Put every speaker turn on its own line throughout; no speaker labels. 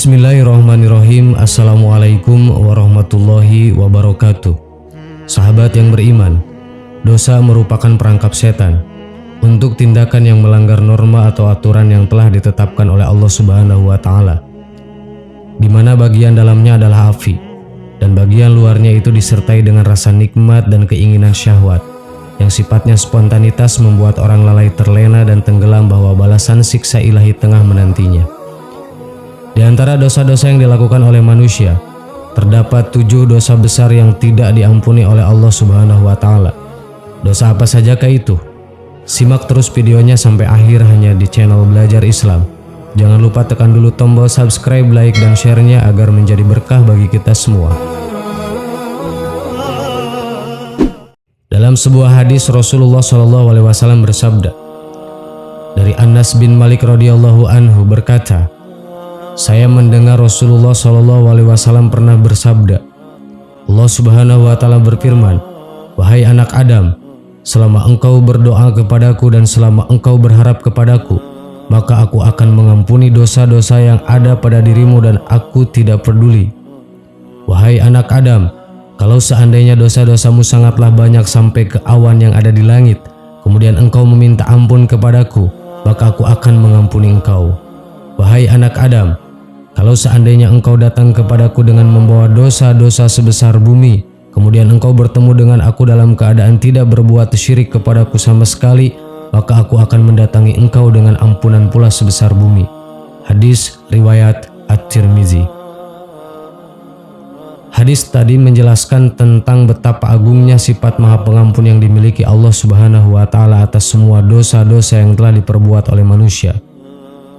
Bismillahirrahmanirrahim. Assalamualaikum warahmatullahi wabarakatuh. Sahabat yang beriman, dosa merupakan perangkap setan untuk tindakan yang melanggar norma atau aturan yang telah ditetapkan oleh Allah Subhanahu wa Ta'ala, di mana bagian dalamnya adalah api dan bagian luarnya itu disertai dengan rasa nikmat dan keinginan syahwat yang sifatnya spontanitas, membuat orang lalai terlena dan tenggelam bahwa balasan siksa ilahi tengah menantinya. Di antara dosa-dosa yang dilakukan oleh manusia, terdapat 7 dosa besar yang tidak diampuni oleh Allah Subhanahu wa Ta'ala. Dosa apa sajakah itu? Simak terus videonya sampai akhir hanya di channel Belajar Islam. Jangan lupa tekan dulu tombol subscribe, like, dan share-nya agar menjadi berkah bagi kita semua. Dalam sebuah hadis, Rasulullah SAW bersabda, dari Anas bin Malik radhiyallahu anhu berkata, saya mendengar Rasulullah SAW pernah bersabda, Allah Subhanahu wa Ta'ala berfirman, wahai anak Adam, selama engkau berdoa kepadaku dan selama engkau berharap kepadaku, maka aku akan mengampuni dosa-dosa yang ada pada dirimu dan aku tidak peduli. Wahai anak Adam, kalau seandainya dosa-dosamu sangatlah banyak sampai ke awan yang ada di langit, kemudian engkau meminta ampun kepadaku, maka aku akan mengampuni engkau. Wahai anak Adam, kalau seandainya engkau datang kepadaku dengan membawa dosa-dosa sebesar bumi, kemudian engkau bertemu dengan aku dalam keadaan tidak berbuat syirik kepadaku sama sekali, maka aku akan mendatangi engkau dengan ampunan pula sebesar bumi. Hadis riwayat At-Tirmizi. Hadis tadi menjelaskan tentang betapa agungnya sifat Maha Pengampun yang dimiliki Allah Subhanahu wa Ta'ala atas semua dosa-dosa yang telah diperbuat oleh manusia.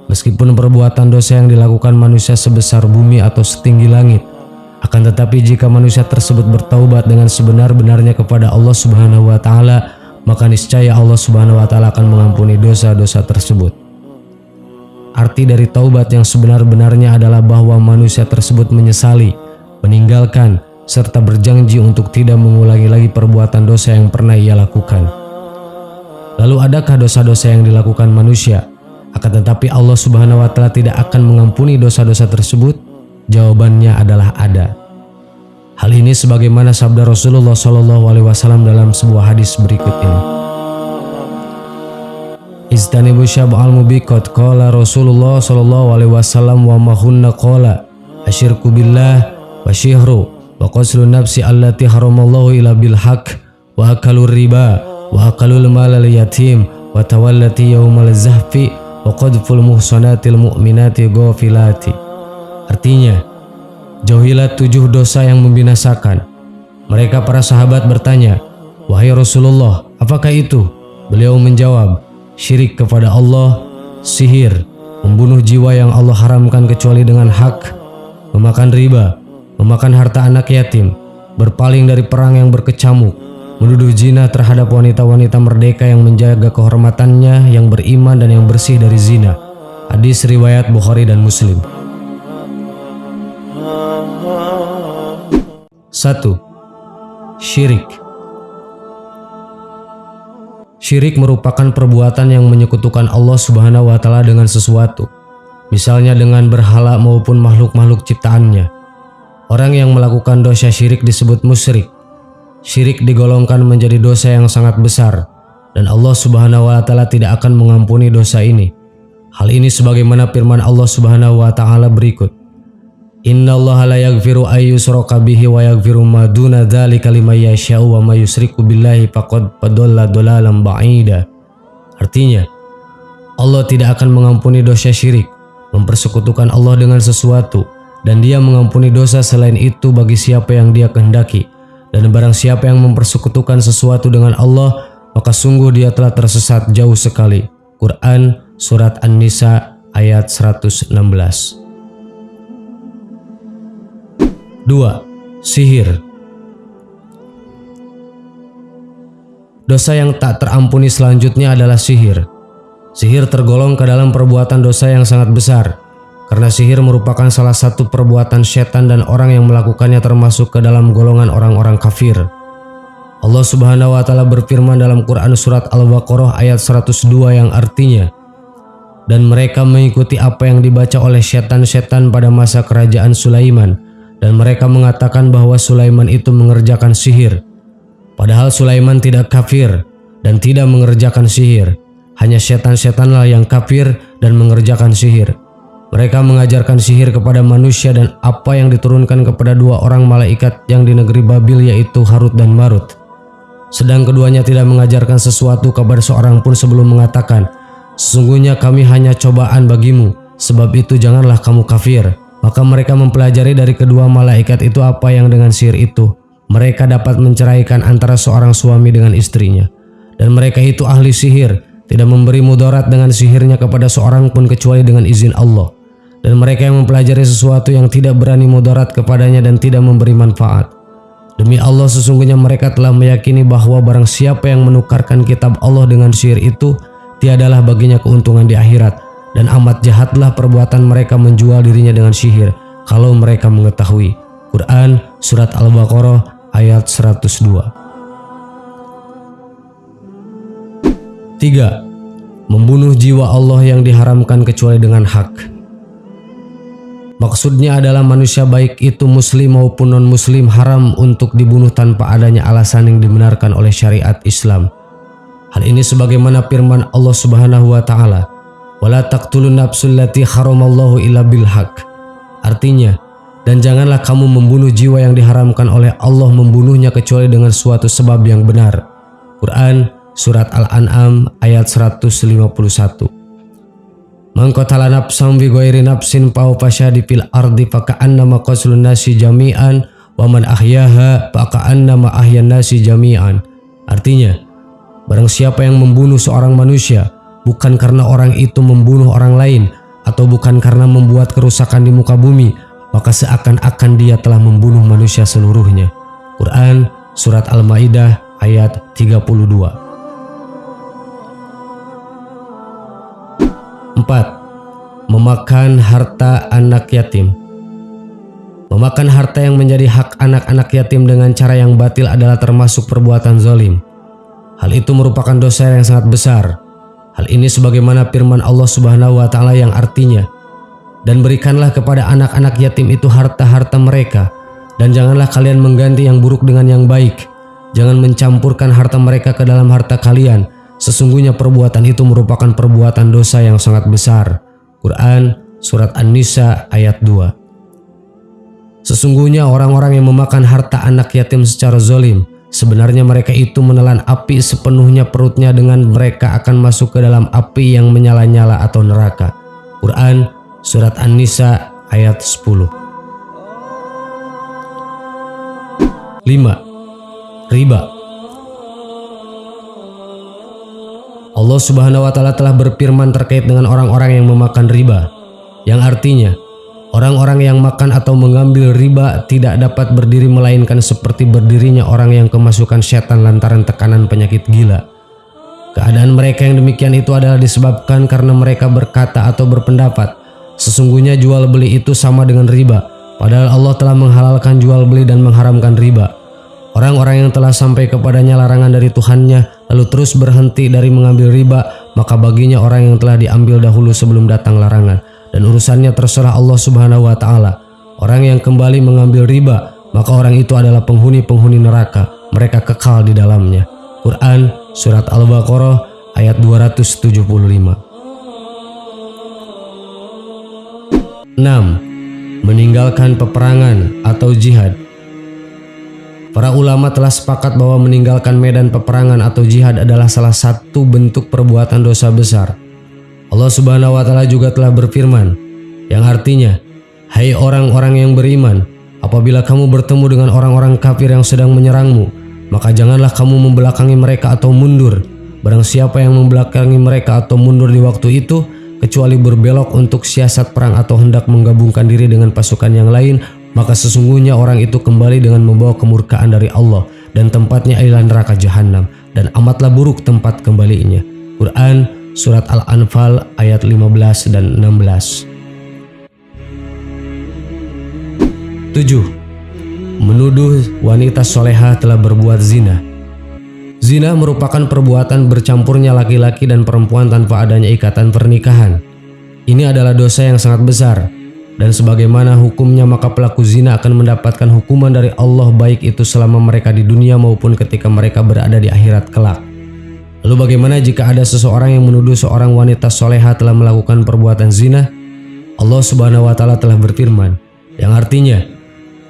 Meskipun perbuatan dosa yang dilakukan manusia sebesar bumi atau setinggi langit, akan tetapi jika manusia tersebut bertaubat dengan sebenar-benarnya kepada Allah Subhanahu wa Ta'ala, maka niscaya Allah Subhanahu wa Ta'ala akan mengampuni dosa-dosa tersebut. Arti dari taubat yang sebenar-benarnya adalah bahwa manusia tersebut menyesali, meninggalkan, serta berjanji untuk tidak mengulangi lagi perbuatan dosa yang pernah ia lakukan. Lalu adakah dosa-dosa yang dilakukan manusia akan tetapi Allah Subhanahu wa Ta'ala tidak akan mengampuni dosa-dosa tersebut? Jawabannya adalah ada. Hal ini sebagaimana sabda Rasulullah SAW dalam sebuah hadis berikut ini. Istanibu syab'al mubiqat, qala Rasulullah SAW, wa mahunna qala asyirku billah wa syihru wa qaslun nafsi allati haramallahu ila bil haq wa akalur riba wa akalul malal yatim wa tawallati yawmal zahfi wa qadful muhsanatil mu'minati ghafilati. Artinya, jauhilah 7 dosa yang membinasakan. Mereka para sahabat bertanya, wahai Rasulullah, apakah itu? Beliau menjawab, syirik kepada Allah, sihir, membunuh jiwa yang Allah haramkan kecuali dengan hak, memakan riba, memakan harta anak yatim, berpaling dari perang yang berkecamuk, menuduh zina terhadap wanita-wanita merdeka yang menjaga kehormatannya, yang beriman dan yang bersih dari zina. Hadis riwayat Bukhari dan Muslim. 1. Syirik. Syirik merupakan perbuatan yang menyekutukan Allah Subhanahu wa Ta'ala dengan sesuatu, misalnya dengan berhala maupun makhluk-makhluk ciptaannya. Orang yang melakukan dosa syirik disebut musyrik. Syirik digolongkan menjadi dosa yang sangat besar dan Allah Subhanahu wa Ta'ala tidak akan mengampuni dosa ini. Hal ini sebagaimana firman Allah Subhanahu wa Ta'ala berikut, innallaha la yaghfiru ay yushraka bihi wa yaghfiru ma duna dzalika liman yasha'u wa may yusyriku billahi faqad dhalla dhalalan ba'ida. Artinya, Allah tidak akan mengampuni dosa syirik, mempersekutukan Allah dengan sesuatu, dan Dia mengampuni dosa selain itu bagi siapa yang Dia kehendaki. Dan barang siapa yang mempersekutukan sesuatu dengan Allah, maka sungguh dia telah tersesat jauh sekali. Quran Surat An-Nisa ayat 116. 2. Sihir. Dosa yang tak terampuni selanjutnya adalah sihir. Sihir tergolong ke dalam perbuatan dosa yang sangat besar, karena sihir merupakan salah satu perbuatan setan dan orang yang melakukannya termasuk ke dalam golongan orang-orang kafir. Allah Subhanahu wa Ta'ala berfirman dalam Quran Surat Al-Baqarah ayat 102 yang artinya, Dan mereka mengikuti apa yang dibaca oleh setan-setan pada masa kerajaan Sulaiman, dan mereka mengatakan bahwa Sulaiman itu mengerjakan sihir. Padahal Sulaiman tidak kafir dan tidak mengerjakan sihir. Hanya setan-setanlah yang kafir dan mengerjakan sihir. Mereka mengajarkan sihir kepada manusia dan apa yang diturunkan kepada dua orang malaikat yang di negeri Babil, yaitu Harut dan Marut. Sedang keduanya tidak mengajarkan sesuatu kepada seorang pun sebelum mengatakan, "Sesungguhnya kami hanya cobaan bagimu, sebab itu janganlah kamu kafir." Maka mereka mempelajari dari kedua malaikat itu apa yang dengan sihir itu mereka dapat menceraikan antara seorang suami dengan istrinya. Dan mereka itu ahli sihir, tidak memberi mudarat dengan sihirnya kepada seorang pun kecuali dengan izin Allah. Dan mereka yang mempelajari sesuatu yang tidak berani mudarat kepadanya dan tidak memberi manfaat. Demi Allah, sesungguhnya mereka telah meyakini bahwa barang siapa yang menukarkan kitab Allah dengan sihir itu, tiadalah baginya keuntungan di akhirat. Dan amat jahatlah perbuatan mereka menjual dirinya dengan sihir kalau mereka mengetahui. Quran Surat Al-Baqarah ayat 102. 3. Membunuh jiwa Allah yang diharamkan kecuali dengan hak. Maksudnya adalah manusia baik itu muslim maupun non-muslim haram untuk dibunuh tanpa adanya alasan yang dibenarkan oleh syariat Islam. Hal ini sebagaimana firman Allah Subhanahu wa taala, "Wala taqtulun nafsul lati haramallahu illa bil haq." Artinya, dan janganlah kamu membunuh jiwa yang diharamkan oleh Allah membunuhnya kecuali dengan suatu sebab yang benar. Quran Surat Al-An'am ayat 151. Man qatala nafsan bi ghairi nafsin fa fasadi fil ardi fa ka'annama qatlun nasi jami'an wa man ahyaha fa ka'annama ahyan nasi jami'an. Artinya, barang siapa yang membunuh seorang manusia bukan karena orang itu membunuh orang lain atau bukan karena membuat kerusakan di muka bumi, maka seakan-akan dia telah membunuh manusia seluruhnya. Quran Surat Al-Maidah ayat 32. 4. Memakan harta anak yatim. Memakan harta yang menjadi hak anak-anak yatim dengan cara yang batil adalah termasuk perbuatan zalim. Hal itu merupakan dosa yang sangat besar. Hal ini sebagaimana firman Allah Subhanahu wa taala yang artinya, "Dan berikanlah kepada anak-anak yatim itu harta-harta mereka, dan janganlah kalian mengganti yang buruk dengan yang baik. Jangan mencampurkan harta mereka ke dalam harta kalian. Sesungguhnya perbuatan itu merupakan perbuatan dosa yang sangat besar." Quran Surat An-Nisa ayat 2. Sesungguhnya orang-orang yang memakan harta anak yatim secara zalim, sebenarnya mereka itu menelan api sepenuhnya perutnya dengan mereka akan masuk ke dalam api yang menyala-nyala atau neraka. Quran Surat An-Nisa ayat 10. 5. Riba. Allah Subhanahu wa taala telah berfirman terkait dengan orang-orang yang memakan riba, yang artinya orang-orang yang makan atau mengambil riba tidak dapat berdiri melainkan seperti berdirinya orang yang kemasukan setan lantaran tekanan penyakit gila. Keadaan mereka yang demikian itu adalah disebabkan karena mereka berkata atau berpendapat, "Sesungguhnya jual beli itu sama dengan riba," padahal Allah telah menghalalkan jual beli dan mengharamkan riba. Orang-orang yang telah sampai kepadanya larangan dari Tuhannya lalu terus berhenti dari mengambil riba, maka baginya orang yang telah diambil dahulu sebelum datang larangan, dan urusannya terserah Allah Subhanahu wa taala. Orang yang kembali mengambil riba, maka orang itu adalah penghuni-penghuni neraka, mereka kekal di dalamnya. Quran Surat Al-Baqarah ayat 275. 6. Meninggalkan peperangan atau jihad. Para ulama telah sepakat bahwa meninggalkan medan peperangan atau jihad adalah salah satu bentuk perbuatan dosa besar. Allah Subhanahu wa taala juga telah berfirman, yang artinya, "Hai orang-orang yang beriman, apabila kamu bertemu dengan orang-orang kafir yang sedang menyerangmu, maka janganlah kamu membelakangi mereka atau mundur. Barang siapa yang membelakangi mereka atau mundur di waktu itu, kecuali berbelok untuk siasat perang atau hendak menggabungkan diri dengan pasukan yang lain, maka sesungguhnya orang itu kembali dengan membawa kemurkaan dari Allah, dan tempatnya adalah neraka jahanam, dan amatlah buruk tempat kembalinya. Quran Surat Al-Anfal ayat 15 dan 16. 7. Menuduh wanita solehah telah berbuat zina. Zina merupakan perbuatan bercampurnya laki-laki dan perempuan tanpa adanya ikatan pernikahan. Ini adalah dosa yang sangat besar, dan sebagaimana hukumnya maka pelaku zina akan mendapatkan hukuman dari Allah baik itu selama mereka di dunia maupun ketika mereka berada di akhirat kelak. Lalu bagaimana jika ada seseorang yang menuduh seorang wanita soleha telah melakukan perbuatan zina? Allah Subhanahu wa Ta'ala telah berfirman, yang artinya,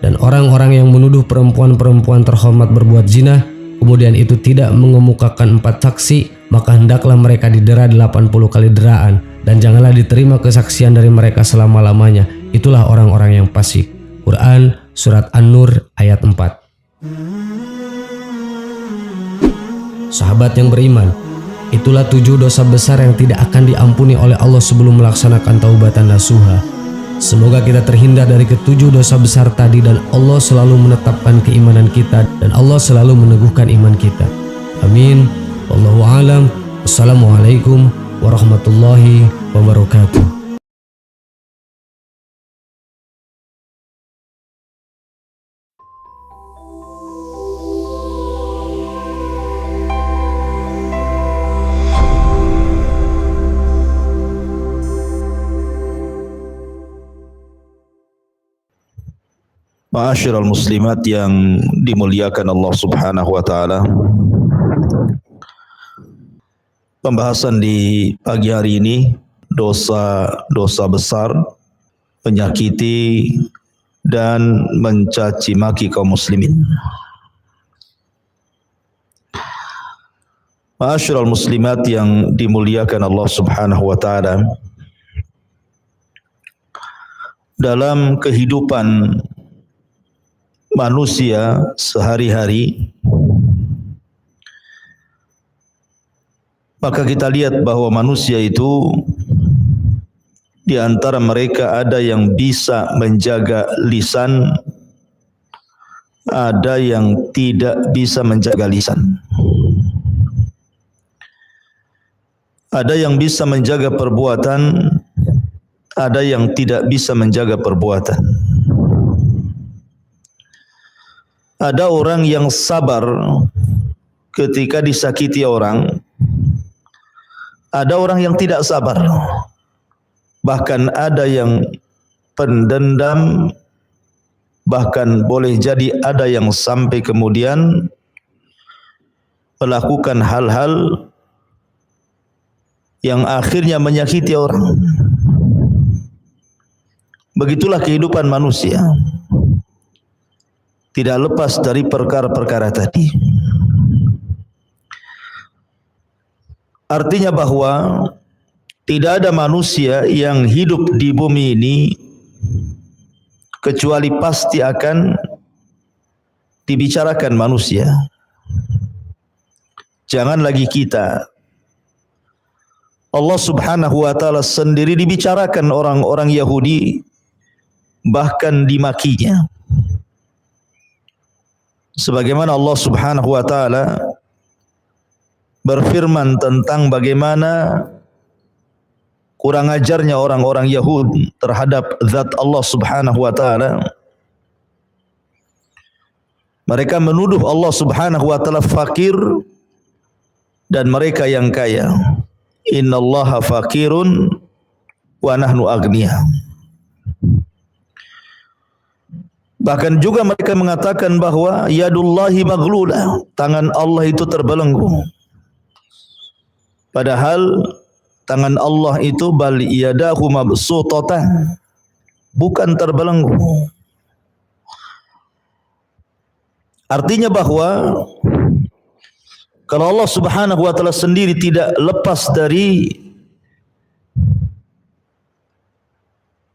dan orang-orang yang menuduh perempuan-perempuan terhormat berbuat zina, kemudian itu tidak mengemukakan 4 saksi, maka hendaklah mereka didera 80 kali deraan, dan janganlah diterima kesaksian dari mereka selama-lamanya. Itulah orang-orang yang fasik. Quran Surat An-Nur ayat 4. Sahabat yang beriman, itulah 7 dosa besar yang tidak akan diampuni oleh Allah sebelum melaksanakan taubatan nasuha. Semoga kita terhindar dari ke-7 dosa besar tadi dan Allah selalu menetapkan keimanan kita dan Allah selalu meneguhkan iman kita. Amin. Wallahu a'lam. Wassalamualaikum warahmatullahi wabarakatuh.
Ma'asyiral muslimat yang dimuliakan Allah Subhanahu wa Ta'ala. Pembahasan di pagi hari ini, dosa besar, menyakiti dan mencaci maki kaum muslimin. Ma'asyiral muslimat yang dimuliakan Allah Subhanahu wa Ta'ala. Dalam kehidupan manusia sehari-hari, maka kita lihat bahwa manusia itu di antara mereka ada yang bisa menjaga lisan, ada yang tidak bisa menjaga lisan. Ada yang bisa menjaga perbuatan, ada yang tidak bisa menjaga perbuatan. Ada orang yang sabar ketika disakiti orang. Ada orang yang tidak sabar. Bahkan ada yang pendendam. Bahkan boleh jadi ada yang sampai kemudian melakukan hal-hal yang akhirnya menyakiti orang. Begitulah kehidupan manusia. Tidak lepas dari perkara-perkara tadi. Artinya bahwa tidak ada manusia yang hidup di bumi ini kecuali pasti akan dibicarakan manusia. Jangan lagi kita. Allah Subhanahu wa Ta'ala sendiri dibicarakan orang-orang Yahudi, bahkan dimakinya. Sebagaimana Allah Subhanahu wa Ta'ala berfirman tentang bagaimana kurang ajarnya orang-orang Yahudi terhadap zat Allah Subhanahu wa Ta'ala. Mereka menuduh Allah Subhanahu wa Ta'ala fakir dan mereka yang kaya. Innallaha fakirun wa nahnu agniya. Bahkan juga mereka mengatakan bahwa yadullahi maghlulah, tangan Allah itu terbelenggu. Padahal tangan Allah itu bal yadahu mabsutatan, bukan terbelenggu. Artinya bahwa kalau Allah Subhanahu wa Ta'ala sendiri tidak lepas dari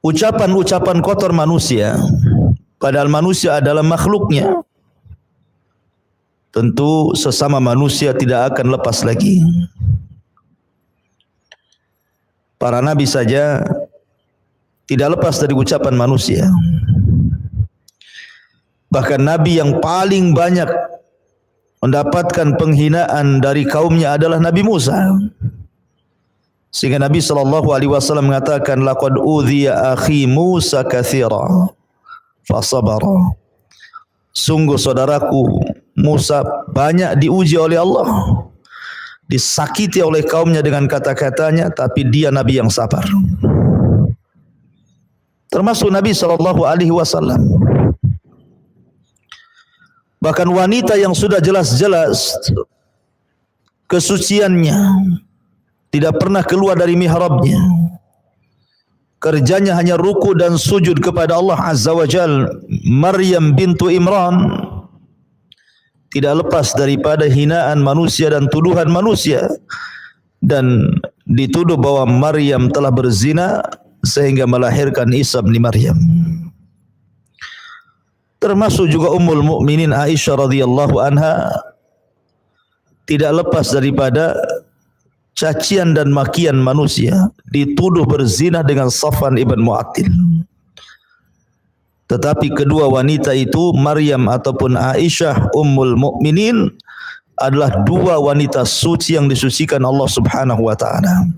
ucapan-ucapan kotor manusia, padahal manusia adalah makhluknya, tentu sesama manusia tidak akan lepas lagi. Para nabi saja tidak lepas dari ucapan manusia. Bahkan nabi yang paling banyak mendapatkan penghinaan dari kaumnya adalah Nabi Musa. Sehingga Nabi SAW mengatakan, laqad udhiya akhi Musa katsira fasabara. Sungguh saudaraku Musa banyak diuji oleh Allah, disakiti oleh kaumnya dengan kata-katanya, tapi dia nabi yang sabar. termasuk Nabi SAW. Bahkan wanita yang sudah jelas-jelas kesuciannya, tidak pernah keluar dari mihrabnya, kerjanya hanya ruku dan sujud kepada Allah Azza wa Jal, Maryam bintu Imran, tidak lepas daripada hinaan manusia dan tuduhan manusia, dan dituduh bahwa Maryam telah berzina sehingga melahirkan Isa bin Maryam. Termasuk juga Ummul Mukminin Aisyah radhiyallahu anha, tidak lepas daripada cacian dan makian manusia, dituduh berzina dengan Safwan ibn Mu'attil. Tetapi kedua wanita itu, Maryam ataupun Aisyah Ummul Mukminin, adalah dua wanita suci yang disucikan Allah Subhanahu wa taala.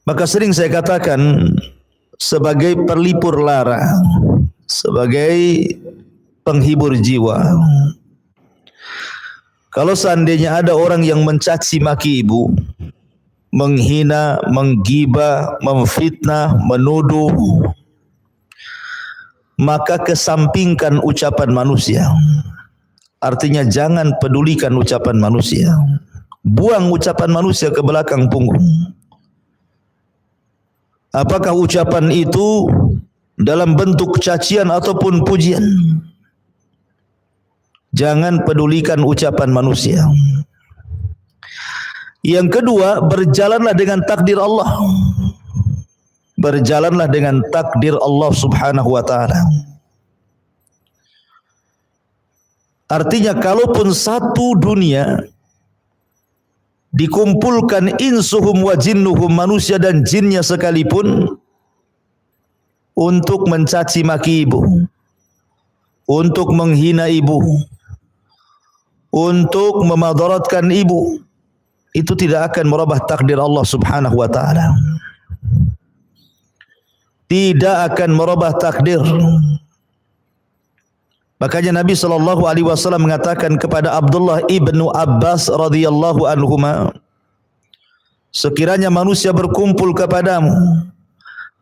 Maka sering saya katakan, sebagai pelipur lara, sebagai penghibur jiwa, kalau seandainya ada orang yang mencaci maki ibu, menghina, menggibah, memfitnah, menuduh, maka kesampingkan ucapan manusia. Artinya jangan pedulikan ucapan manusia, buang ucapan manusia ke belakang punggung. Apakah ucapan itu dalam bentuk cacian ataupun pujian? Jangan pedulikan ucapan manusia. Yang kedua, berjalanlah dengan takdir Allah. Berjalanlah dengan takdir Allah Subhanahu wa taala. Artinya kalaupun satu dunia dikumpulkan insuhum wa jinnuhum, manusia dan jinnya sekalipun, untuk mencaci maki ibu, untuk menghina ibu, untuk memadaratkan ibu, itu tidak akan merubah takdir Allah Subhanahu wa taala. Tidak akan merubah takdir. Makanya Nabi SAW mengatakan kepada Abdullah ibnu Abbas radhiyallahu anhuma, sekiranya manusia berkumpul kepadamu,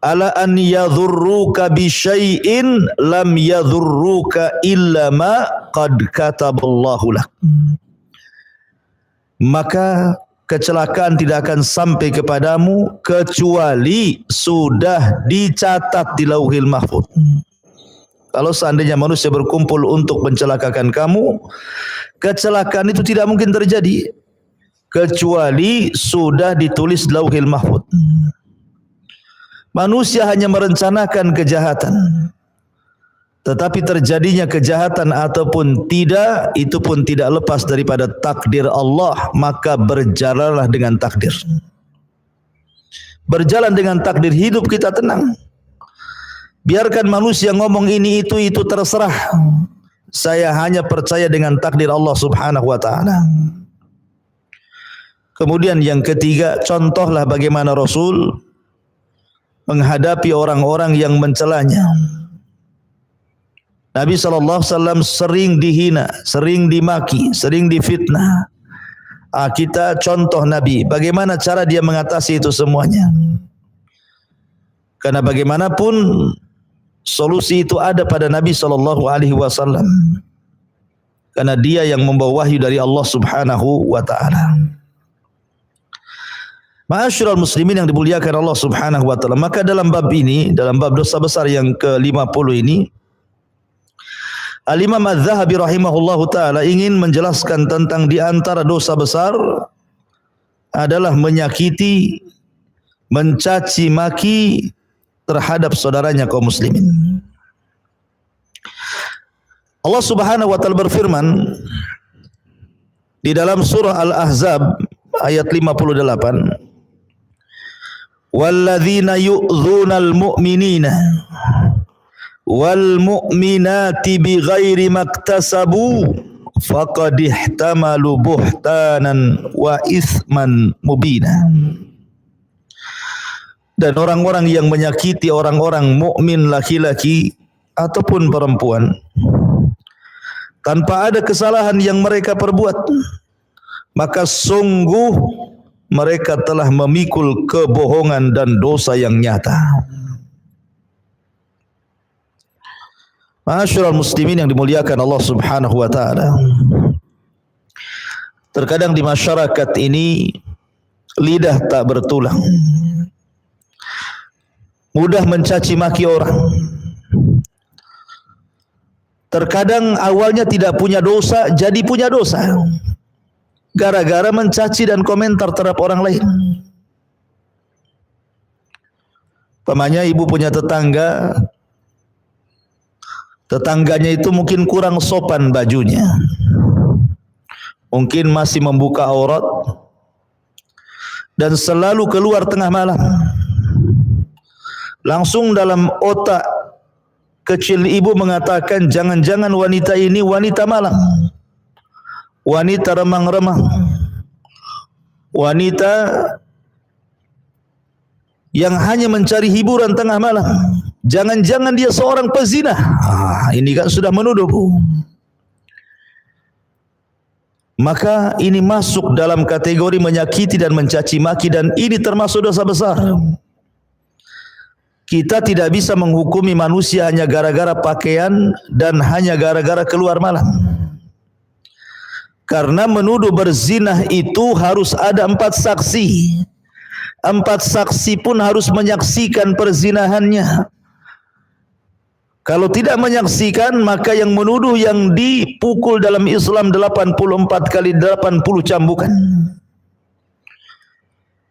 ala an yadhurruka bi syai'in lam yadhurruka illa ma qad kataballahu lak, maka kecelakaan tidak akan sampai kepadamu kecuali sudah dicatat di Lauhil Mahfuz. Kalau seandainya manusia berkumpul untuk mencelakakan kamu, kecelakaan itu tidak mungkin terjadi kecuali sudah ditulis di Lauhil Mahfuz. Manusia hanya merencanakan kejahatan, tetapi terjadinya kejahatan ataupun tidak, itu pun tidak lepas daripada takdir Allah. Maka berjalanlah dengan takdir. Berjalan dengan takdir, hidup kita tenang. Biarkan manusia ngomong ini itu terserah. Saya hanya percaya dengan takdir Allah Subhanahu wa taala. Kemudian yang ketiga, contohlah bagaimana Rasul menghadapi orang-orang yang mencelanya. Nabi SAW sering dihina, sering dimaki, sering difitnah. Kita contoh Nabi, bagaimana cara dia mengatasi itu semuanya. Karena bagaimanapun solusi itu ada pada Nabi SAW. Karena dia yang membawa wahyu dari Allah Subhanahu wa taala. Ma'asyiral muslimin yang dimuliakan Allah Subhanahu wa taala, maka dalam bab ini, dalam bab dosa besar yang ke-50 ini, Al-Imam Az-Zahabi rahimahullahu ta'ala ingin menjelaskan tentang di antara dosa besar adalah menyakiti, mencaci maki terhadap saudaranya kaum muslimin. Allah Subhanahu wa taala berfirman di dalam surah Al-Ahzab ayat 58, walladzina yu'dzunal mu'minina wal mu'minati bighairi maktasabu faqad ihtamalu buhtanan wa itsman mubina. Dan orang-orang yang menyakiti orang-orang mukmin laki-laki ataupun perempuan tanpa ada kesalahan yang mereka perbuat, maka sungguh mereka telah memikul kebohongan dan dosa yang nyata. Ma'asyiral muslimin yang dimuliakan Allah Subhanahu wa taala. Terkadang di masyarakat ini lidah tak bertulang, mudah mencaci maki orang. Terkadang awalnya tidak punya dosa, jadi punya dosa gara-gara mencaci dan komentar terhadap orang lain. Pamannya ibu punya tetangga, tetangganya itu mungkin kurang sopan bajunya, mungkin masih membuka aurat dan selalu keluar tengah malam. Langsung dalam otak kecil ibu mengatakan, jangan-jangan wanita ini wanita malam, wanita remang-remang, wanita yang hanya mencari hiburan tengah malam. Jangan-jangan dia seorang pezina. Ini kan sudah menuduh. Maka ini masuk dalam kategori menyakiti dan mencaci maki, dan ini termasuk dosa besar. Kita tidak bisa menghukumi manusia hanya gara-gara pakaian dan hanya gara-gara keluar malam. Karena menuduh berzinah itu harus ada 4 saksi. 4 saksi pun harus menyaksikan perzinahannya. Kalau tidak menyaksikan, maka yang menuduh yang dipukul dalam Islam 84 kali 80 cambukan.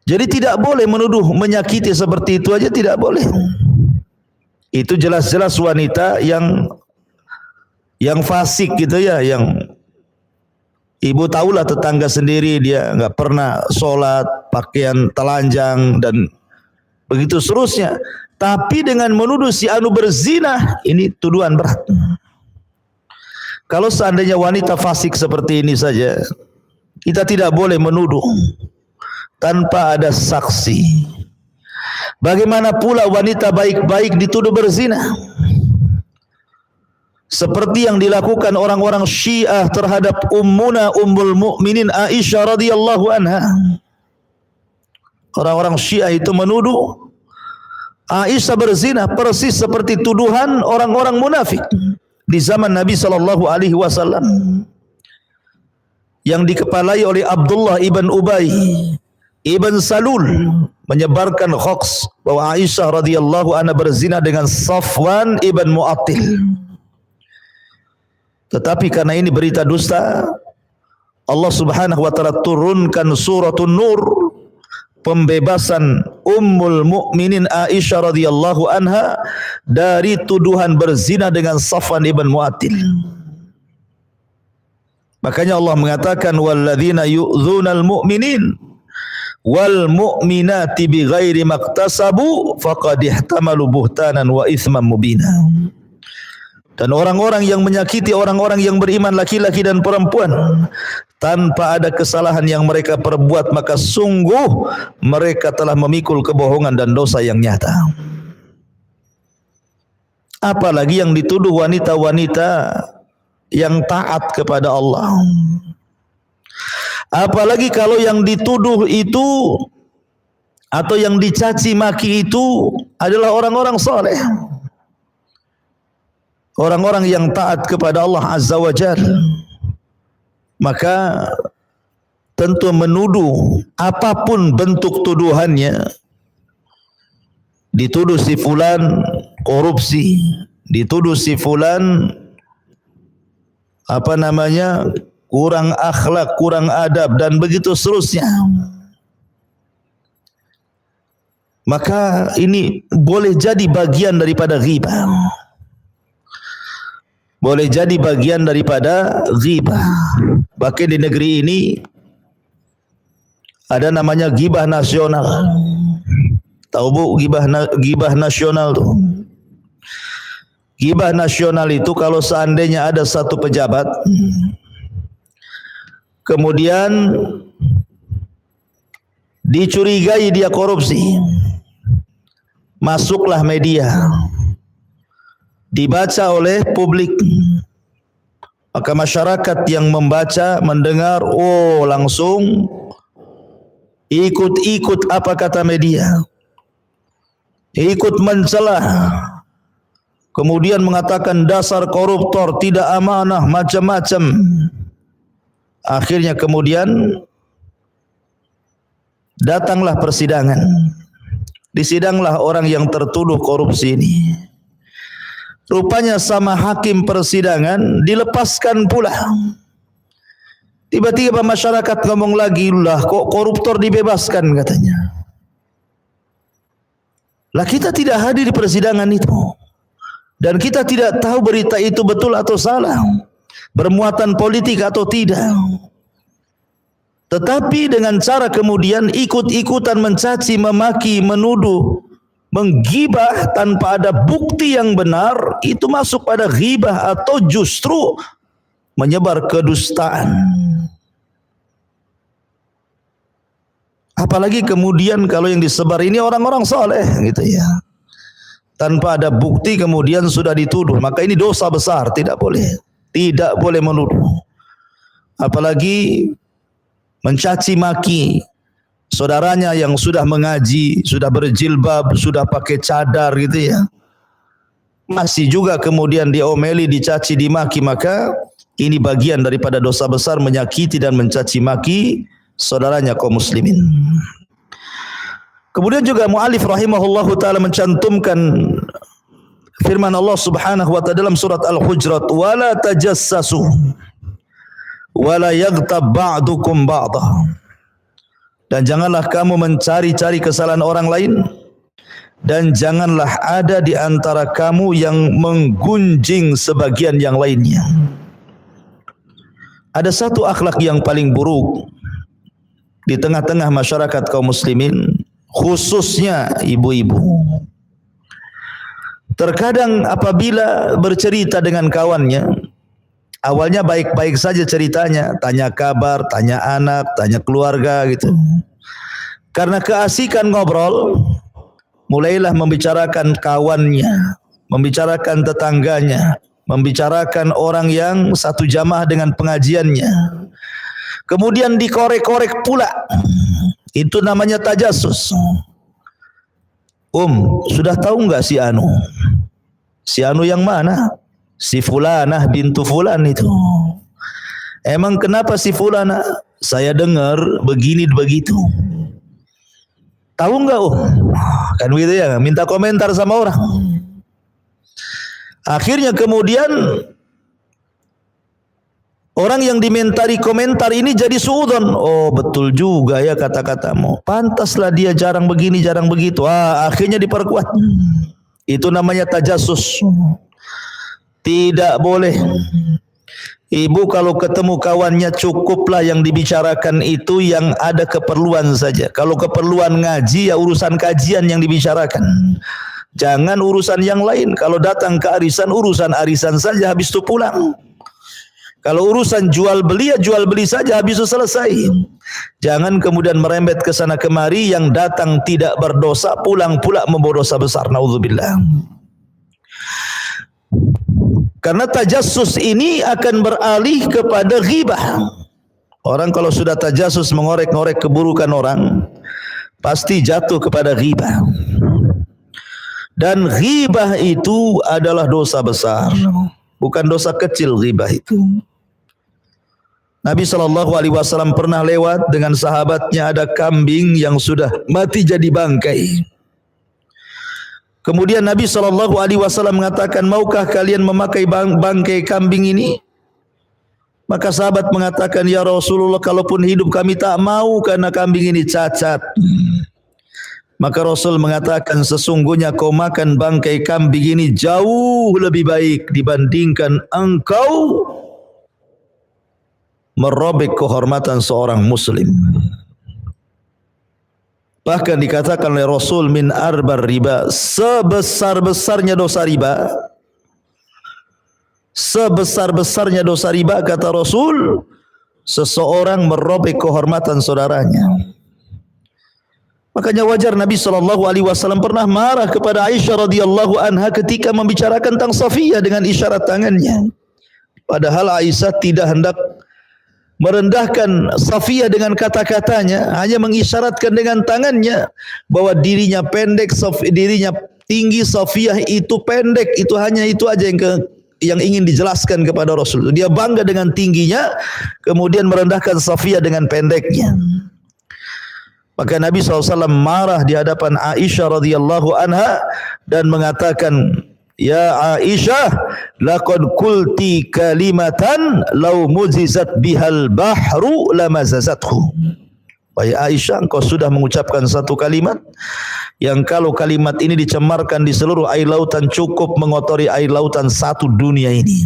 Jadi tidak boleh menuduh menyakiti seperti itu aja, tidak boleh. Itu jelas-jelas wanita yang fasik gitu ya, yang ibu tahulah tetangga sendiri dia enggak pernah sholat, pakaian telanjang dan begitu seterusnya. Tapi dengan menuduh si anu berzina, ini tuduhan berat. Kalau seandainya wanita fasik seperti ini saja, kita tidak boleh menuduh tanpa ada saksi. Bagaimana pula wanita baik-baik dituduh berzina? Seperti yang dilakukan orang-orang Syiah terhadap Ummul Mukminin Aisyah radhiyallahu anha. Orang-orang Syiah itu menuduh Aisyah berzina persis seperti tuduhan orang-orang munafik di zaman Nabi sallallahu alaihi wasallam yang dikepalai oleh Abdullah ibn Ubay ibn Salul, menyebarkan hoax bahwa Aisyah radhiyallahu anha berzina dengan Safwan ibn Mu'attil. Tetapi karena ini berita dusta, Allah Subhanahu wa taala turunkan suratun Nur, pembebasan Ummul Mukminin Aisyah radhiyallahu anha dari tuduhan berzina dengan Safwan ibn Mu'attil. Makanya Allah mengatakan walladzina yu'dzunal mu'minin wal mu'minati bighairi maktasabu faqad ihtamalu buhtanan wa itsman mubina. Dan orang-orang yang menyakiti orang-orang yang beriman laki-laki dan perempuan tanpa ada kesalahan yang mereka perbuat, maka sungguh mereka telah memikul kebohongan dan dosa yang nyata. Apalagi yang dituduh wanita-wanita yang taat kepada Allah. Apalagi kalau yang dituduh itu atau yang dicaci maki itu adalah orang-orang saleh, orang-orang yang taat kepada Allah Azza wa Jalla. Maka tentu menuduh apapun bentuk tuduhannya, dituduh si fulan korupsi, dituduh si fulan kurang akhlak, kurang adab dan begitu seterusnya, maka ini boleh jadi bagian daripada ghibah. Boleh jadi bagian daripada ghibah. Bahkan di negeri ini ada namanya ghibah nasional. Tahu bu ghibah nasional tuh? Ghibah nasional itu kalau seandainya ada satu pejabat kemudian dicurigai dia korupsi, masuklah media, dibaca oleh publik, maka masyarakat yang membaca, mendengar, langsung ikut-ikut apa kata media, ikut mencela, kemudian mengatakan dasar koruptor, tidak amanah, macam-macam. Akhirnya kemudian datanglah persidangan. Disidanglah orang yang tertuduh korupsi ini. Rupanya sama hakim persidangan dilepaskan pula. Tiba-tiba masyarakat ngomong lagi, lah kok koruptor dibebaskan katanya. Lah kita tidak hadir di persidangan itu. Dan kita tidak tahu berita itu betul atau salah, bermuatan politik atau tidak. Tetapi dengan cara kemudian ikut-ikutan mencaci, memaki, menuduh, menggibah tanpa ada bukti yang benar, itu masuk pada ghibah atau justru menyebar kedustaan. Apalagi kemudian kalau yang disebar ini orang-orang soleh gitu ya. Tanpa ada bukti kemudian sudah dituduh, maka ini dosa besar, tidak boleh. Tidak boleh menuduh. Apalagi mencaci maki saudaranya yang sudah mengaji, sudah berjilbab, sudah pakai cadar gitu ya. Masih juga kemudian diomeli, dicaci, dimaki, maka ini bagian daripada dosa besar menyakiti dan mencaci maki saudaranya kaum muslimin. Kemudian juga mu'alif rahimahullahu ta'ala mencantumkan firman Allah subhanahu wa ta'ala dalam surat Al-Hujurat, wala tajassasu wala yaghtab ba'dukum ba'dah. Dan janganlah kamu mencari-cari kesalahan orang lain, dan janganlah ada di antara kamu yang menggunjing sebagian yang lainnya. Ada satu akhlak yang paling buruk di tengah-tengah masyarakat kaum muslimin, khususnya ibu-ibu. Terkadang apabila bercerita dengan kawannya, awalnya baik-baik saja ceritanya, tanya kabar, tanya anak, tanya keluarga gitu. Karena keasikan ngobrol, mulailah membicarakan kawannya, membicarakan tetangganya, membicarakan orang yang satu jamaah dengan pengajiannya. Kemudian dikorek-korek pula. Itu namanya tajassus. Sudah tahu enggak si Anu? Si Anu yang mana? Si Fulanah bintu Fulan itu. Emang kenapa si Fulanah? Saya dengar begini begitu. Tahu enggak Kan begitu ya, minta komentar sama orang. Akhirnya kemudian orang yang dimentari komentar ini jadi suudzon. Oh betul juga ya kata-katamu. Pantaslah dia jarang begini, jarang begitu. Akhirnya diperkuat. Itu namanya tajassus. Tidak boleh. Ibu kalau ketemu kawannya cukuplah yang dibicarakan itu yang ada keperluan saja. Kalau keperluan ngaji ya urusan kajian yang dibicarakan. Jangan urusan yang lain. Kalau datang ke arisan, urusan arisan saja, habis itu pulang. Kalau urusan jual beli ya jual beli saja, habis itu selesai. Jangan kemudian merembet ke sana kemari, yang datang tidak berdosa, pulang pula membawa dosa besar. Naudzubillah. Karena tajassus ini akan beralih kepada ghibah. Orang kalau sudah tajassus mengorek-ngorek keburukan orang, pasti jatuh kepada ghibah. Dan ghibah itu adalah dosa besar, bukan dosa kecil ghibah itu. Nabi SAW pernah lewat dengan sahabatnya, ada kambing yang sudah mati jadi bangkai. Kemudian Nabi SAW mengatakan, maukah kalian memakai bangkai kambing ini? Maka sahabat mengatakan, ya Rasulullah, kalaupun hidup kami tak mau karena kambing ini cacat. Maka Rasul mengatakan, sesungguhnya kau makan bangkai kambing ini jauh lebih baik dibandingkan engkau merobek kehormatan seorang muslim. Bahkan dikatakan oleh Rasul, min arbar riba, sebesar-besarnya dosa riba, sebesar-besarnya dosa riba, kata Rasul, seseorang merobek kehormatan saudaranya. Makanya wajar Nabi SAW pernah marah kepada Aisyah radhiyallahu anha ketika membicarakan tentang Safiyah dengan isyarat tangannya. Padahal Aisyah tidak hendak merendahkan Safiyah dengan kata-katanya, hanya mengisyaratkan dengan tangannya bahwa dirinya pendek, dirinya tinggi, Safiyah itu pendek. Itu hanya itu aja yang ingin dijelaskan kepada Rasul. Dia bangga dengan tingginya, kemudian merendahkan Safiyah dengan pendeknya. Maka Nabi SAW marah di hadapan Aisyah radhiyallahu anha dan mengatakan, "Ya Aisyah, laqad qulti kalimatan law muzizat bihal bahru lamazazathu." Wahai Aisyah, engkau sudah mengucapkan satu kalimat yang kalau kalimat ini dicemarkan di seluruh air lautan cukup mengotori air lautan satu dunia ini.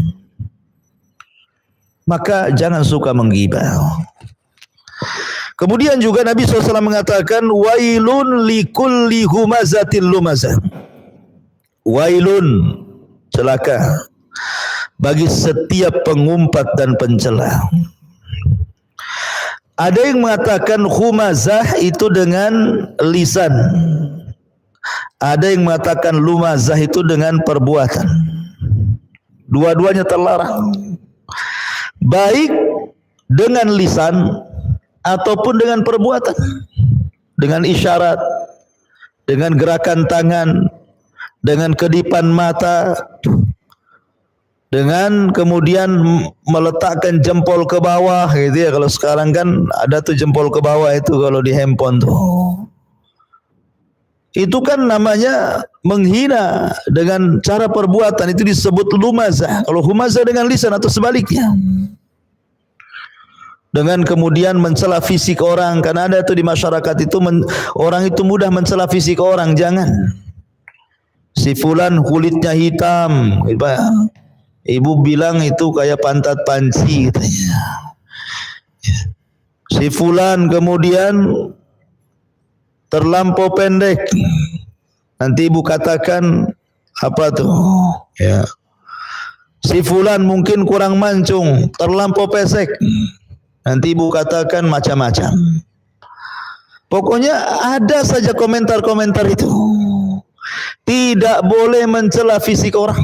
Maka jangan suka menggibah. Kemudian juga Nabi SAW mengatakan, "Wailun likulli humazatil lumazah." Wailun, celaka bagi setiap pengumpat dan pencela. Ada yang mengatakan humazah itu dengan lisan. Ada yang mengatakan lumazah itu dengan perbuatan. Dua-duanya terlarang. Baik dengan lisan ataupun dengan perbuatan. Dengan isyarat, dengan gerakan tangan, dengan kedipan mata, dengan kemudian meletakkan jempol ke bawah gitu ya. Kalau sekarang kan ada tuh jempol ke bawah itu kalau di handphone tuh. Itu kan namanya menghina dengan cara perbuatan, itu disebut lumazah. Kalau humazah dengan lisan atau sebaliknya. Dengan kemudian mencela fisik orang, karena ada tuh di masyarakat itu orang itu mudah mencela fisik orang. Jangan. Si fulan kulitnya hitam, ibu bilang itu kayak pantat panci katanya. Si fulan kemudian terlampau pendek, nanti ibu katakan apa tuh? Ya. Si fulan mungkin kurang mancung, terlampau pesek, nanti ibu katakan macam-macam. Pokoknya ada saja komentar-komentar itu. Tidak boleh mencela fisik orang.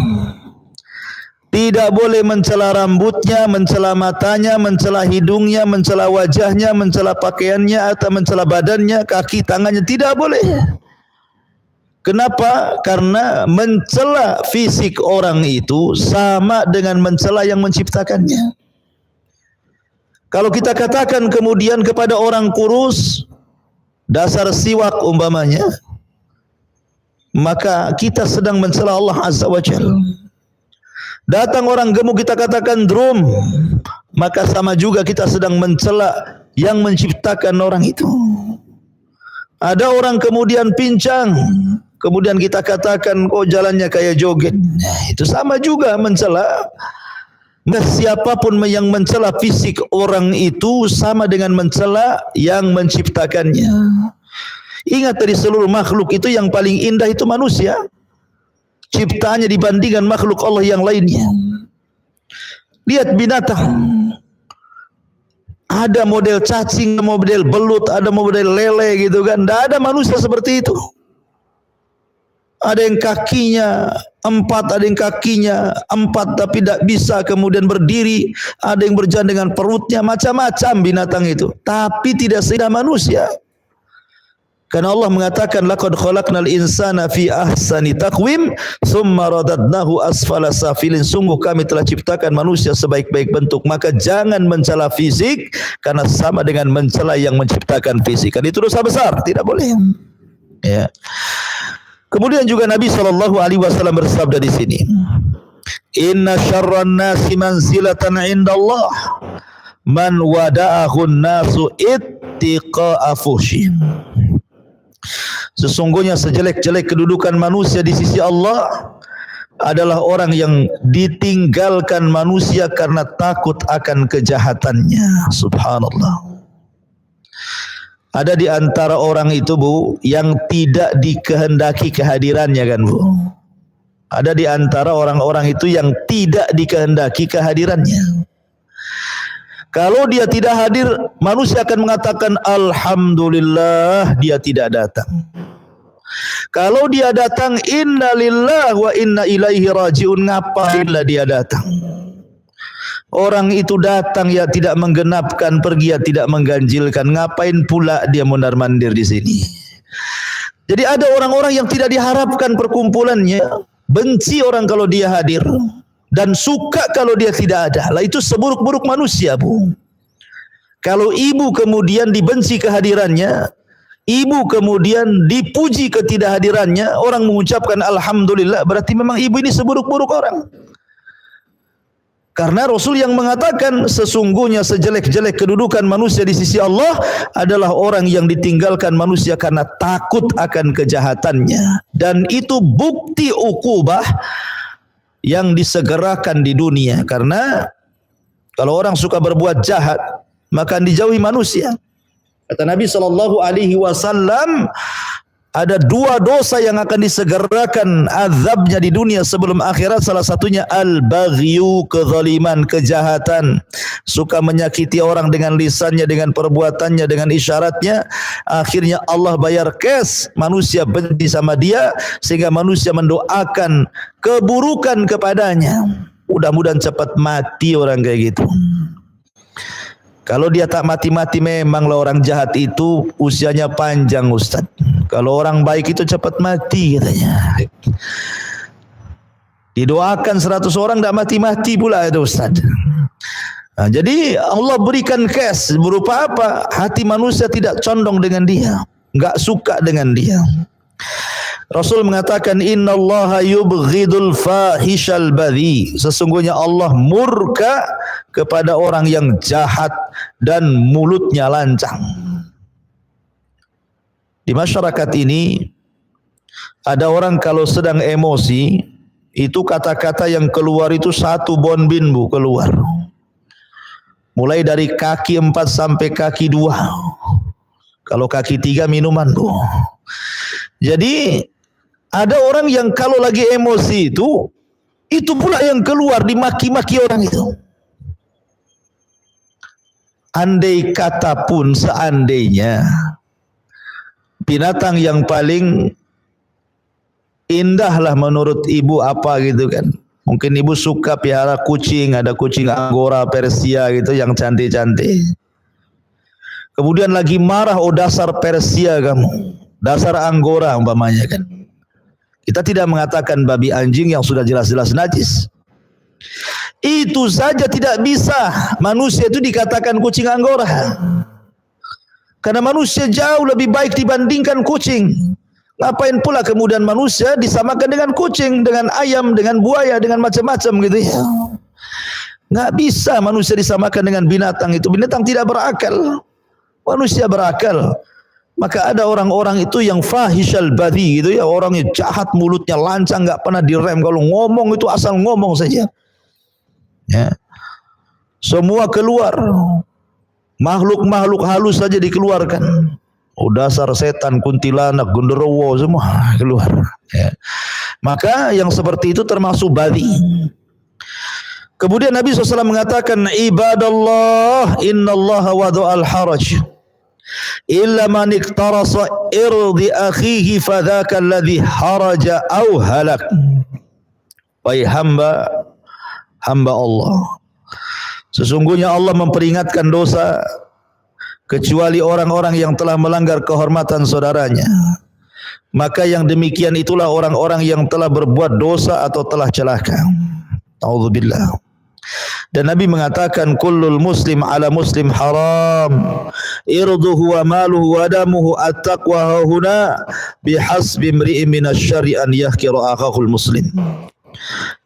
Tidak boleh mencela rambutnya, mencela matanya, mencela hidungnya, mencela wajahnya, mencela pakaiannya atau mencela badannya, kaki, tangannya, tidak boleh. Kenapa? Karena mencela fisik orang itu sama dengan mencela yang menciptakannya. Kalau kita katakan kemudian kepada orang kurus, dasar siwak umpamanya, maka kita sedang mencela Allah Azza wa Jalla. Datang orang gemuk kita katakan drum, maka sama juga kita sedang mencela yang menciptakan orang itu. Ada orang kemudian pincang, kemudian kita katakan kok jalannya kayak joget. Nah, itu sama juga mencela. Siapapun yang mencela fisik orang itu sama dengan mencela yang menciptakannya. Ingat, dari seluruh makhluk itu yang paling indah itu manusia. Ciptaannya dibandingkan makhluk Allah yang lainnya. Lihat binatang. Ada model cacing, model belut, ada model lele gitu kan. Tidak ada manusia seperti itu. Ada yang kakinya 4, ada yang kakinya 4 tapi tidak bisa kemudian berdiri. Ada yang berjalan dengan perutnya, macam-macam binatang itu. Tapi tidak seindah manusia. Karena Allah mengatakan laqad khalaqnal insana fi ahsani taqwim tsumma radadnahu asfala safilin. Sungguh kami telah ciptakan manusia sebaik-baik bentuk. Maka jangan mencela fisik karena sama dengan mencela yang menciptakan fisik. Kan itu dosa besar, tidak boleh. Ya. Kemudian juga Nabi SAW bersabda di sini, "Inna syarran nasi manzilatan indallah man wada'ahun nasu ittiqa'a fuhsyih." Sesungguhnya sejelek-jelek kedudukan manusia di sisi Allah adalah orang yang ditinggalkan manusia karena takut akan kejahatannya. Subhanallah. Ada di antara orang itu, Bu, yang tidak dikehendaki kehadirannya kan, Bu. Ada di antara orang-orang itu yang tidak dikehendaki kehadirannya. Kalau dia tidak hadir, manusia akan mengatakan alhamdulillah dia tidak datang. Kalau dia datang, inna lillahi wa inna ilaihi rajiun, ngapainlah dia datang. Orang itu datang ya tidak menggenapkan, pergi ya tidak mengganjilkan. Ngapain pula dia mondar-mandir di sini? Jadi ada orang-orang yang tidak diharapkan perkumpulannya, benci orang kalau dia hadir dan suka kalau dia tidak ada. Lah itu seburuk-buruk manusia, Bu. Kalau ibu kemudian dibenci kehadirannya, ibu kemudian dipuji ketidakhadirannya, orang mengucapkan alhamdulillah, berarti memang ibu ini seburuk-buruk orang. Karena Rasul yang mengatakan sesungguhnya sejelek-jelek kedudukan manusia di sisi Allah adalah orang yang ditinggalkan manusia karena takut akan kejahatannya. Dan itu bukti ukubah yang disegerakan di dunia. Karena kalau orang suka berbuat jahat, maka dijauhi manusia. Kata Nabi SAW, ada dua dosa yang akan disegerakan azabnya di dunia sebelum akhirat. Salah satunya al-baghyu, kezaliman, kejahatan. Suka menyakiti orang dengan lisannya, dengan perbuatannya, dengan isyaratnya. Akhirnya Allah bayar cash. Manusia benci sama dia sehingga manusia mendoakan keburukan kepadanya. Mudah-mudahan cepat mati orang kayak gitu. Kalau dia tak mati-mati memanglah orang jahat itu usianya panjang, Ustaz. Kalau orang baik itu cepat mati katanya. Didoakan 100 orang tak mati-mati pula itu, Ustaz. Nah, jadi Allah berikan cash berupa apa? Hati manusia tidak condong dengan dia, enggak suka dengan dia. Rasul mengatakan innallaha yubghidul fahishal badhi. Sesungguhnya Allah murka kepada orang yang jahat dan mulutnya lancang. Di masyarakat ini ada orang kalau sedang emosi itu kata-kata yang keluar itu satu bonbin, Bu, keluar. Mulai dari kaki 4 sampai kaki 2. Kalau kaki 3 minuman, Bu. Jadi ada orang yang kalau lagi emosi itu pula yang keluar, dimaki-maki orang itu. Andai kata pun seandainya binatang yang paling indahlah menurut ibu apa gitu kan. Mungkin ibu suka piara kucing, ada kucing Angora, Persia gitu yang cantik-cantik. Kemudian lagi marah, oh dasar Persia kamu, dasar Angora umpamanya kan. Kita tidak mengatakan babi anjing yang sudah jelas-jelas najis. Itu saja tidak bisa manusia itu dikatakan kucing Angora. Karena manusia jauh lebih baik dibandingkan kucing. Ngapain pula kemudian manusia disamakan dengan kucing, dengan ayam, dengan buaya, dengan macam-macam gitu ya. Nggak bisa manusia disamakan dengan binatang itu. Binatang tidak berakal. Manusia berakal. Maka ada orang-orang itu yang fahishal badhi gitu ya, orangnya jahat, mulutnya lancang, enggak pernah direm, kalau ngomong itu asal ngomong saja. Ya. Semua keluar. Makhluk-makhluk halus saja dikeluarkan. Oh dasar setan, kuntilanak, genderuwo semua keluar. Ya. Maka yang seperti itu termasuk badhi. Kemudian Nabi SAW mengatakan, ibadallah innallaha wadu'al haraj. Illa man iktarasa irdi akhihi fadhaka alladhi haraja au halak. Wahai hamba Allah, sesungguhnya Allah memperingatkan dosa kecuali orang-orang yang telah melanggar kehormatan saudaranya. Maka yang demikian itulah orang-orang yang telah berbuat dosa atau telah celaka. A'udzubillah. Dan Nabi mengatakan kullul muslim ala muslim haram irduhu wa maluhu wa damuhu at-taqwa huna bihasbi imri'in minasyarri an yahkira akhahul muslim.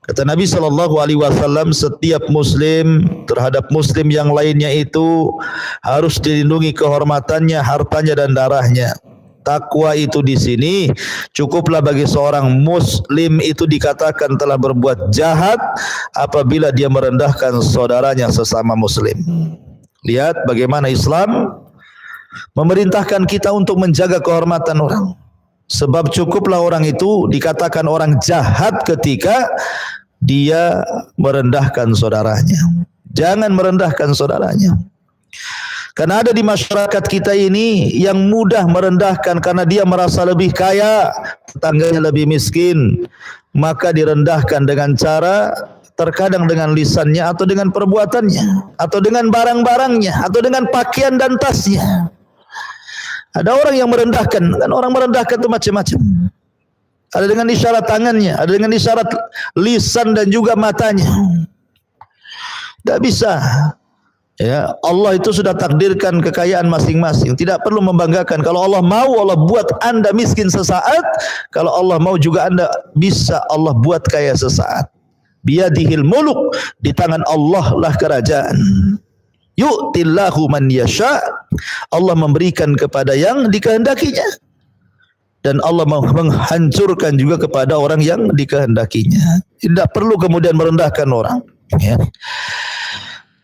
Kata Nabi SAW, setiap muslim terhadap muslim yang lainnya itu harus dilindungi kehormatannya, hartanya dan darahnya. Takwa itu di sini cukuplah bagi seorang muslim itu dikatakan telah berbuat jahat apabila dia merendahkan saudaranya sesama muslim. Lihat bagaimana Islam memerintahkan kita untuk menjaga kehormatan orang. Sebab cukuplah orang itu dikatakan orang jahat ketika dia merendahkan saudaranya. Jangan merendahkan saudaranya. Karena ada di masyarakat kita ini yang mudah merendahkan karena dia merasa lebih kaya, tetangganya lebih miskin, maka direndahkan dengan cara terkadang dengan lisannya atau dengan perbuatannya atau dengan barang-barangnya atau dengan pakaian dan tasnya. Ada orang yang merendahkan, kan orang merendahkan itu macam-macam. Ada dengan isyarat tangannya, ada dengan isyarat lisan dan juga matanya. Tidak bisa. Ya, Allah itu sudah takdirkan kekayaan masing-masing. Tidak perlu membanggakan. Kalau Allah mau, Allah buat Anda miskin sesaat. Kalau Allah mau juga Anda bisa Allah buat kaya sesaat. Biyadihil muluk, di tangan Allah lah kerajaan. Yu'tillahu man yasha. Allah memberikan kepada yang dikehendakinya. Dan Allah menghancurkan juga kepada orang yang dikehendakinya. Tidak perlu kemudian merendahkan orang. Ya.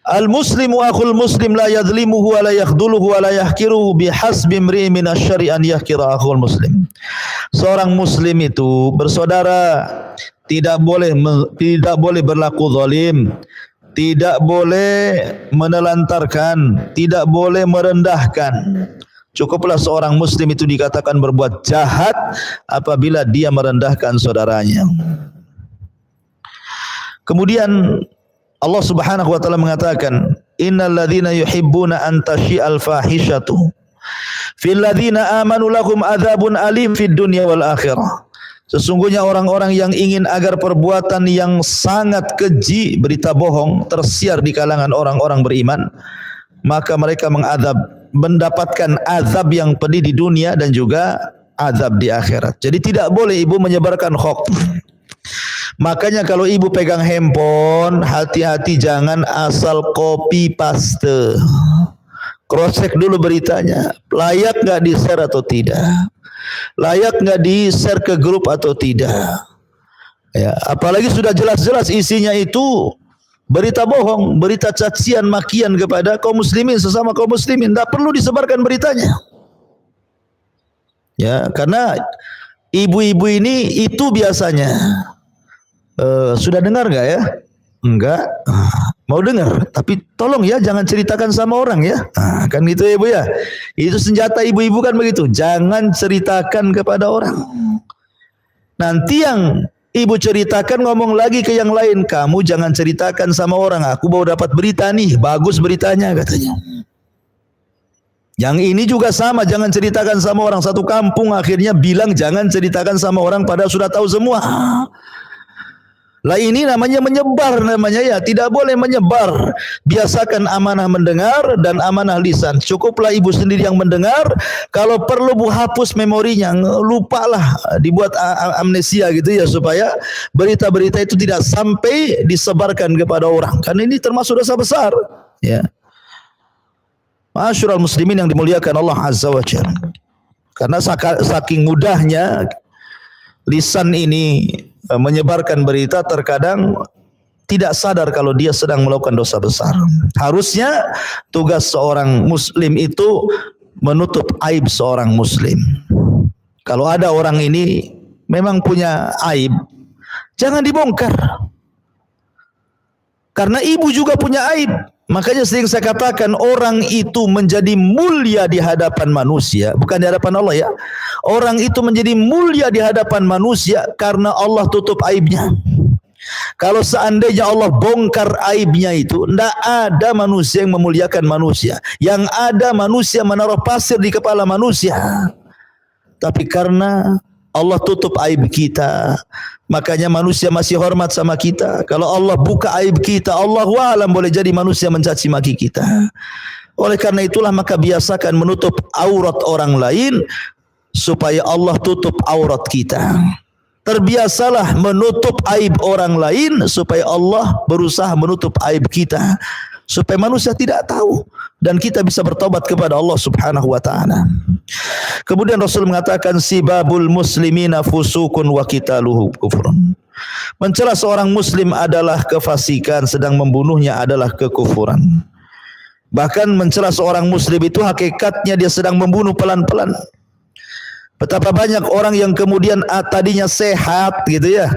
Al-muslimu akhul muslim la yadlimuhu wa la yakhduluhu wa la yahkiruhu bihasbi imri'in min asy-syar'i an yahkira akhul muslim. Seorang muslim itu bersaudara tidak boleh berlaku zalim, tidak boleh menelantarkan, tidak boleh merendahkan. Cukuplah seorang muslim itu dikatakan berbuat jahat apabila dia merendahkan saudaranya. Kemudian Allah Subhanahu wa taala mengatakan, "Innal ladzina yuhibbuna an tashi'al fahishatu fil ladzina amanu lahum adzabun alim fid dunya wal akhirah." Sesungguhnya orang-orang yang ingin agar perbuatan yang sangat keji, berita bohong tersiar di kalangan orang-orang beriman, maka mereka mendapatkan azab yang pedih di dunia dan juga azab di akhirat. Jadi tidak boleh ibu menyebarkan hoax. Makanya kalau ibu pegang handphone, hati-hati jangan asal copy paste. Cross check dulu beritanya, layak nggak di-share atau tidak, layak nggak di-share ke grup atau tidak. Ya, apalagi sudah jelas-jelas isinya itu berita bohong, berita cacian, makian kepada kaum muslimin, sesama kaum muslimin, tidak perlu disebarkan beritanya. Ya, karena ibu-ibu ini itu biasanya sudah dengar nggak ya? Enggak. Mau dengar, tapi tolong ya jangan ceritakan sama orang ya. Kan gitu ya ibu ya. Itu senjata ibu-ibu kan begitu. Jangan ceritakan kepada orang. Nanti yang ibu ceritakan ngomong lagi ke yang lain. Kamu jangan ceritakan sama orang. Aku baru dapat berita nih, bagus beritanya katanya. Yang ini juga sama, jangan ceritakan sama orang. Satu kampung akhirnya bilang jangan ceritakan sama orang padahal sudah tahu semua. Lah ini namanya menyebar namanya ya, tidak boleh menyebar. Biasakan amanah mendengar dan amanah lisan. Cukuplah ibu sendiri yang mendengar, kalau perlu bu hapus memorinya, lupalah, dibuat amnesia gitu ya supaya berita-berita itu tidak sampai disebarkan kepada orang. Karena ini termasuk dosa besar, ya. Ma'asyiral muslimin yang dimuliakan Allah Azza wa Jalla. Karena saking mudahnya lisan ini menyebarkan berita, terkadang tidak sadar kalau dia sedang melakukan dosa besar. Harusnya tugas seorang muslim itu menutup aib seorang muslim. Kalau ada orang ini memang punya aib, jangan dibongkar. Karena ibu juga punya aib. Makanya sering saya katakan orang itu menjadi mulia di hadapan manusia, bukan di hadapan Allah ya. Orang itu menjadi mulia di hadapan manusia karena Allah tutup aibnya. Kalau seandainya Allah bongkar aibnya itu, tidak ada manusia yang memuliakan manusia. Yang ada manusia menaruh pasir di kepala manusia. Tapi karena Allah tutup aib kita, makanya manusia masih hormat sama kita. Kalau Allah buka aib kita, Allahu a'lam, boleh jadi manusia mencaci maki kita. Oleh karena itulah maka biasakan menutup aurat orang lain supaya Allah tutup aurat kita. Terbiasalah menutup aib orang lain supaya Allah berusaha menutup aib kita, supaya manusia tidak tahu dan kita bisa bertobat kepada Allah Subhanahu wa taala. Kemudian Rasul mengatakan sibabul muslimina fusukun wa qitaluhu kufrun. Mencela seorang muslim adalah kefasikan, sedang membunuhnya adalah kekufuran. Bahkan mencela seorang muslim itu hakikatnya dia sedang membunuh pelan-pelan. Betapa banyak orang yang kemudian tadinya sehat gitu ya,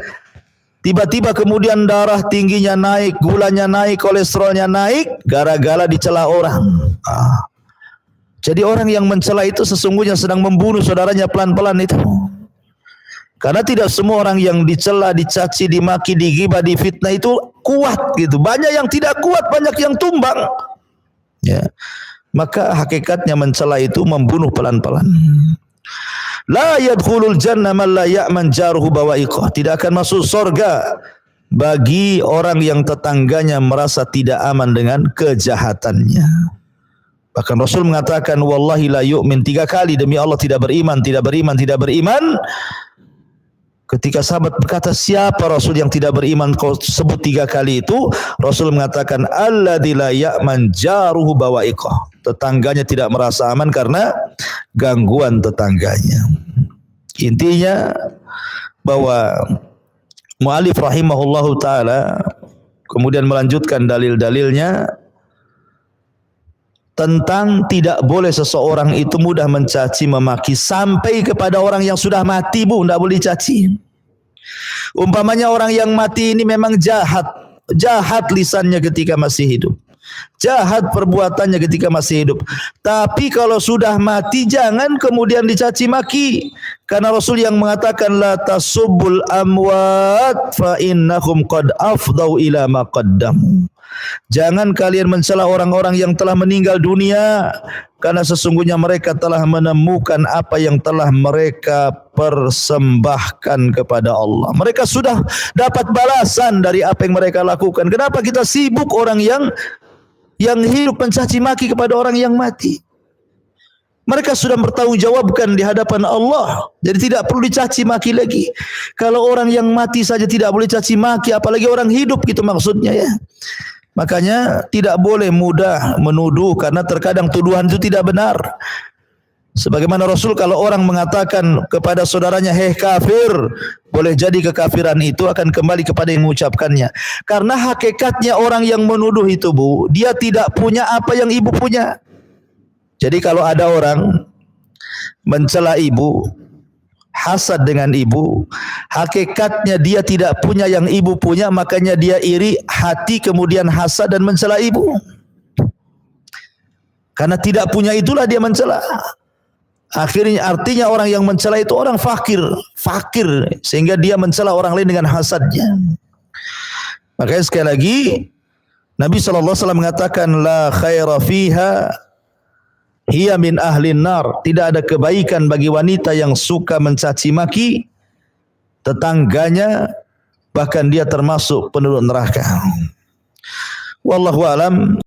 tiba-tiba kemudian darah tingginya naik, gulanya naik, kolesterolnya naik gara-gara dicela orang. Jadi orang yang mencela itu sesungguhnya sedang membunuh saudaranya pelan-pelan itu. Karena tidak semua orang yang dicela, dicaci, dimaki, digibah, difitnah itu kuat gitu. Banyak yang tidak kuat, banyak yang tumbang. Ya. Maka hakikatnya mencela itu membunuh pelan-pelan. La yadkhulul jannah man la ya'man jaruhu bawa'iqah. Tidak akan masuk surga bagi orang yang tetangganya merasa tidak aman dengan kejahatannya. Bahkan Rasul mengatakan wallahi la yu'min 3 kali, demi Allah tidak beriman, tidak beriman, tidak beriman. Ketika sahabat berkata, siapa Rasul yang tidak beriman kau sebut 3 kali itu? Rasul mengatakan alladzi la ya'man jaruhu bawa'iqah. Tetangganya tidak merasa aman karena gangguan tetangganya. Intinya bahwa mu'alif rahimahullahu ta'ala kemudian melanjutkan dalil-dalilnya tentang tidak boleh seseorang itu mudah mencaci memaki sampai kepada orang yang sudah mati, Bu, tidak boleh caci. Umpamanya orang yang mati ini memang jahat lisannya ketika masih hidup, jahat perbuatannya ketika masih hidup. Tapi kalau sudah mati jangan kemudian dicaci maki, karena Rasul yang mengatakan la tasubbul amwat fa innahum qad afdau ila ma qaddamu. Jangan kalian mencela orang-orang yang telah meninggal dunia, karena sesungguhnya mereka telah menemukan apa yang telah mereka persembahkan kepada Allah. Mereka sudah dapat balasan dari apa yang mereka lakukan. Kenapa kita sibuk orang yang hidup mencaci maki kepada orang yang mati? Mereka sudah bertanggung jawabkan di hadapan Allah. Jadi tidak perlu dicaci maki lagi. Kalau orang yang mati saja tidak boleh caci maki, apalagi orang hidup, gitu maksudnya ya. Makanya tidak boleh mudah menuduh, karena terkadang tuduhan itu tidak benar. Sebagaimana Rasul kalau orang mengatakan kepada saudaranya hei kafir, boleh jadi kekafiran itu akan kembali kepada yang mengucapkannya. Karena hakikatnya orang yang menuduh itu, Bu, dia tidak punya apa yang ibu punya. Jadi kalau ada orang mencela ibu, hasad dengan ibu, hakikatnya dia tidak punya yang ibu punya, makanya dia iri hati, kemudian hasad dan mencela ibu. Karena tidak punya itulah dia mencela. Akhirnya artinya orang yang mencela itu orang fakir, sehingga dia mencela orang lain dengan hasadnya. Makanya sekali lagi Nabi SAW mengatakan la khaira fiha hiya min ahlin nar. Tidak ada kebaikan bagi wanita yang suka mencaci maki tetangganya, bahkan dia termasuk penduduk neraka. Wallahu alam.